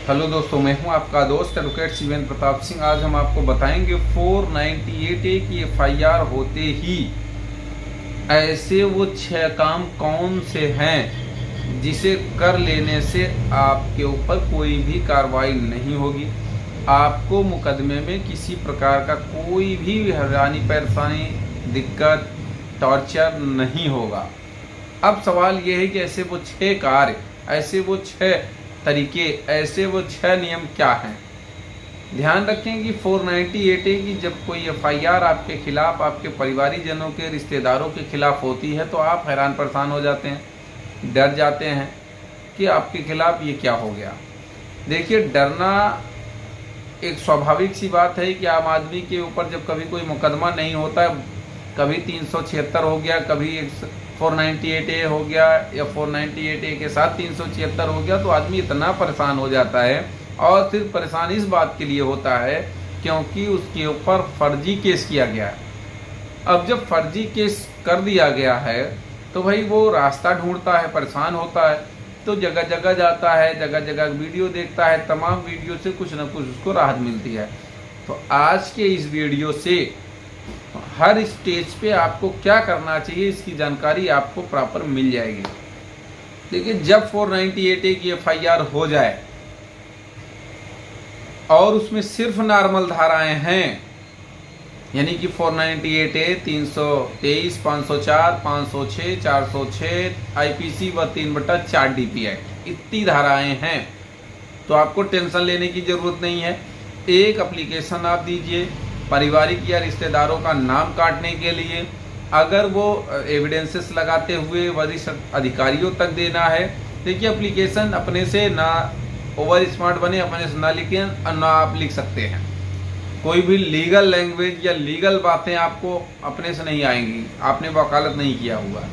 Hello दोस्तों, मैं हूं आपका दोस्त एडवोकेट शिवेंद्र प्रताप सिंह। आज हम आपको बताएंगे 498A की FIR होते ही ऐसे वो 6 काम कौन से हैं जिसे कर लेने से आपके ऊपर कोई भी कार्रवाई नहीं होगी, आपको मुकदमे में किसी प्रकार का कोई भी हैरानी परेशानी दिक्कत टॉर्चर नहीं होगा। अब सवाल ये है कि ऐसे वो 6 कार्य, ऐसे वो 6 तरीके, ऐसे वो 6 नियम क्या हैं। ध्यान रखें कि 498A की जब कोई FIR आपके खिलाफ, आपके परिवारीजनों के, रिश्तेदारों के खिलाफ होती है तो आप हैरान परेशान हो जाते हैं, डर जाते हैं कि आपके खिलाफ ये क्या हो गया। देखिए, डरना एक स्वाभाविक सी बात है कि आम आदमी के ऊपर जब कभी कोई मुकदमा नहीं होता, कभी 376 हो गया, कभी 498A हो गया या 498A के साथ 376 हो गया, तो आदमी इतना परेशान हो जाता है। और सिर्फ परेशान इस बात के लिए होता है क्योंकि उसके ऊपर फर्जी केस किया गया है। अब जब फर्जी केस कर दिया गया है तो भाई वो रास्ता ढूंढता है, परेशान होता है, तो जगह जगह जाता है, जगह जगह वीडियो देखता है, तमाम वीडियो से कुछ न कुछ उसको राहत मिलती है। तो आज के इस वीडियो से हर स्टेज पे आपको क्या करना चाहिए इसकी जानकारी आपको प्रॉपर मिल जाएगी। देखिए, जब 498A की FIR हो जाए और उसमें सिर्फ नॉर्मल धाराएं हैं, यानी कि 498A 323, 504, 506, 406 IPC व 3/4 DP एक्ट, इतनी धाराएं हैं, तो आपको टेंशन लेने की जरूरत नहीं है। एक एप्लीकेशन आप दीजिए पारिवारिक या रिश्तेदारों का नाम काटने के लिए। अगर वो एविडेंसेस लगाते हुए वरिष्ठ अधिकारियों तक देना है, देखिए एप्लीकेशन अपने से ना ओवर स्मार्ट बने, अपने से ना लिखें, ना आप लिख सकते हैं। कोई भी लीगल लैंग्वेज या लीगल बातें आपको अपने से नहीं आएंगी, आपने वकालत नहीं किया हुआ।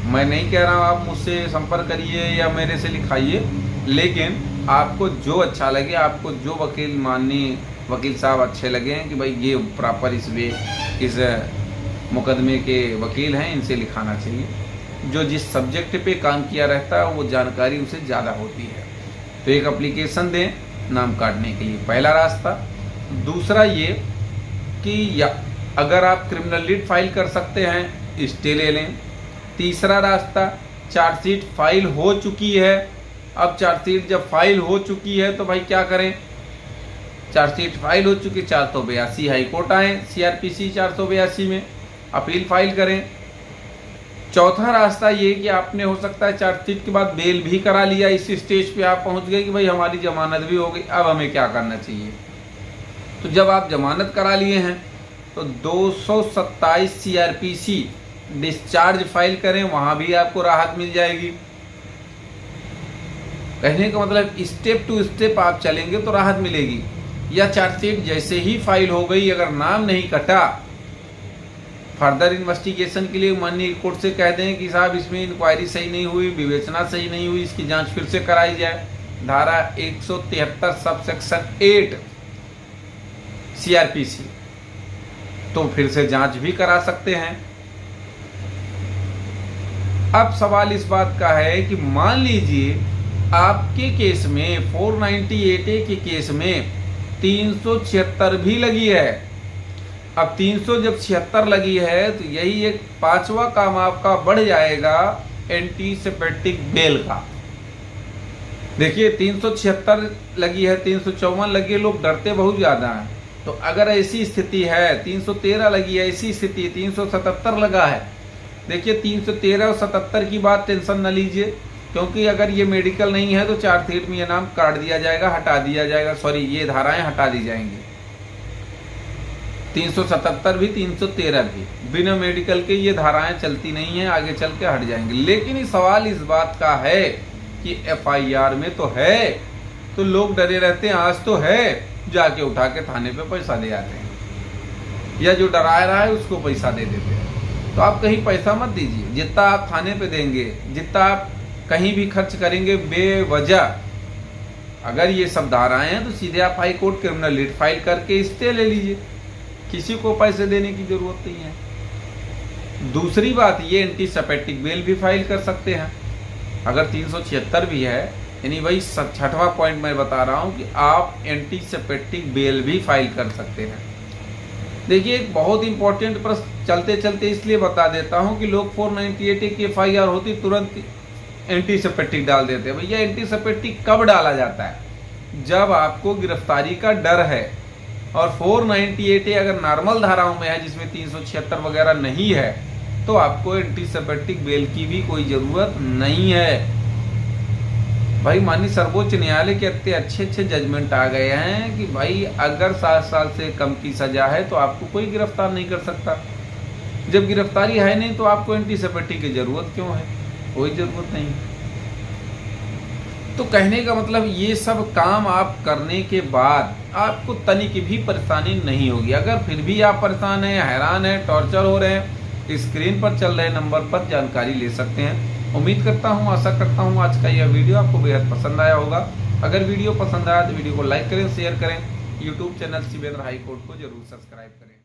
मैं नहीं कह रहा हूँ आप मुझसे संपर्क करिए या मेरे से लिखाइए, लेकिन आपको जो अच्छा लगे, आपको जो वकील माननीय वकील साहब अच्छे लगे कि भाई ये प्रॉपर इस मुकदमे के वकील हैं, इनसे लिखाना चाहिए। जो जिस सब्जेक्ट पे काम किया रहता है वो जानकारी उसे ज़्यादा होती है। तो एक एप्लीकेशन दें नाम काटने के लिए, पहला रास्ता। दूसरा ये कि अगर आप क्रिमिनल लीड फाइल कर सकते हैं, स्टे ले लें। तीसरा रास्ता, चार्जशीट फाइल हो चुकी है। अब चार्जशीट जब फाइल हो चुकी है तो भाई क्या करें, चार्जशीट फाइल हो चुकी, 482 हाई कोर्ट आए, CRPC 482 में अपील फाइल करें। चौथा रास्ता ये कि आपने हो सकता है चार्जशीट के बाद बेल भी करा लिया, इस स्टेज पे आप पहुंच गए कि भाई हमारी जमानत भी हो गई, अब हमें क्या करना चाहिए। तो जब आप जमानत करा लिए हैं तो 227 CRPC डिस्चार्ज फाइल करें, वहां भी आपको राहत मिल जाएगी। कहने का मतलब स्टेप टू स्टेप आप चलेंगे तो राहत मिलेगी। या चार्जशीट जैसे ही फाइल हो गई, अगर नाम नहीं कटा, फर्दर इन्वेस्टिगेशन के लिए माननीय कोर्ट से कह दें कि साहब इसमें इंक्वायरी सही नहीं हुई, विवेचना सही नहीं हुई, इसकी जांच फिर से कराई जाए। धारा 173 सबसेक्शन 8 CRPC, तो फिर से जांच भी करा सकते हैं। अब सवाल इस बात का है कि मान लीजिए आपके केस में 498A के केस में 376 भी लगी है। अब 300 जब 76 लगी है तो यही एक 5वां काम आपका बढ़ जाएगा एंटीसिपेटिक बेल का। देखिए, 376 लगी है, 354 लगी है, लोग डरते बहुत ज्यादा हैं। तो अगर ऐसी स्थिति है, 313 लगी है, ऐसी स्थिति 377 लगा है, देखिए 313 और 77 की बात टेंशन न लीजिए, क्योंकि अगर ये मेडिकल नहीं है तो चार्जशीट में ये नाम काट दिया जाएगा, हटा दिया जाएगा, सॉरी ये धाराएं हटा दी जाएंगी। 377 भी 313 भी बिना मेडिकल के ये धाराएं चलती नहीं है, आगे चल के हट जाएंगी। लेकिन सवाल इस बात का है कि FIR में तो है, तो लोग डरे रहते हैं, आज तो है, जाके उठा के थाने पे पैसा दे आते हैं, या जो डरा रहा है उसको पैसा दे देते हैं। तो आप कहीं पैसा मत दीजिए, जितना आप थाने पे देंगे, जितना आप कहीं भी खर्च करेंगे बेवजह, अगर ये सब धाराएं हैं तो सीधे आप high court criminal lead file करके स्टे ले लीजिए, किसी को पैसे देने की जरूरत नहीं है। दूसरी बात ये, एंटीसिपेटिक बेल भी फाइल कर सकते हैं। अगर 376 भी है यानी वही 6वां पॉइंट मैं बता रहा हूँ कि आप एंटीसेप्टिक बेल भी फाइल कर सकते हैं। देखिए एक बहुत इंपॉर्टेंट प्रश्न चलते चलते इसलिए बता देता हूँ कि लोग 498 की FIR होती तुरंत एंटीसेप्टिक डाल देते हैं। भैया एंटीसेप्टिक कब डाला जाता है? जब आपको गिरफ्तारी का डर है। और 498 अगर नॉर्मल धाराओं में है जिसमें 376 वगैरह नहीं है तो आपको एंटीसेप्टिक बेल की भी कोई जरूरत नहीं है। भाई माननीय सर्वोच्च न्यायालय के इतने अच्छे अच्छे जजमेंट आ गए हैं कि भाई अगर 7 साल से कम की सजा है तो आपको कोई गिरफ्तार नहीं कर सकता। जब गिरफ्तारी है नहीं तो आपको एंटीसेप्टिक की जरूरत क्यों है? कोई जरूरत नहीं। तो कहने का मतलब ये सब काम आप करने के बाद आपको तनिक भी परेशानी नहीं होगी। अगर फिर भी आप परेशान हैं, हैरान हैं, टॉर्चर हो रहे हैं, स्क्रीन पर चल रहे नंबर पर जानकारी ले सकते हैं। उम्मीद करता हूँ, आशा करता हूँ आज का यह वीडियो आपको बेहद पसंद आया होगा। अगर वीडियो पसंद आया तो वीडियो को लाइक करें, शेयर करें। YouTube channel Shivendra high court को जरूर सब्सक्राइब करें।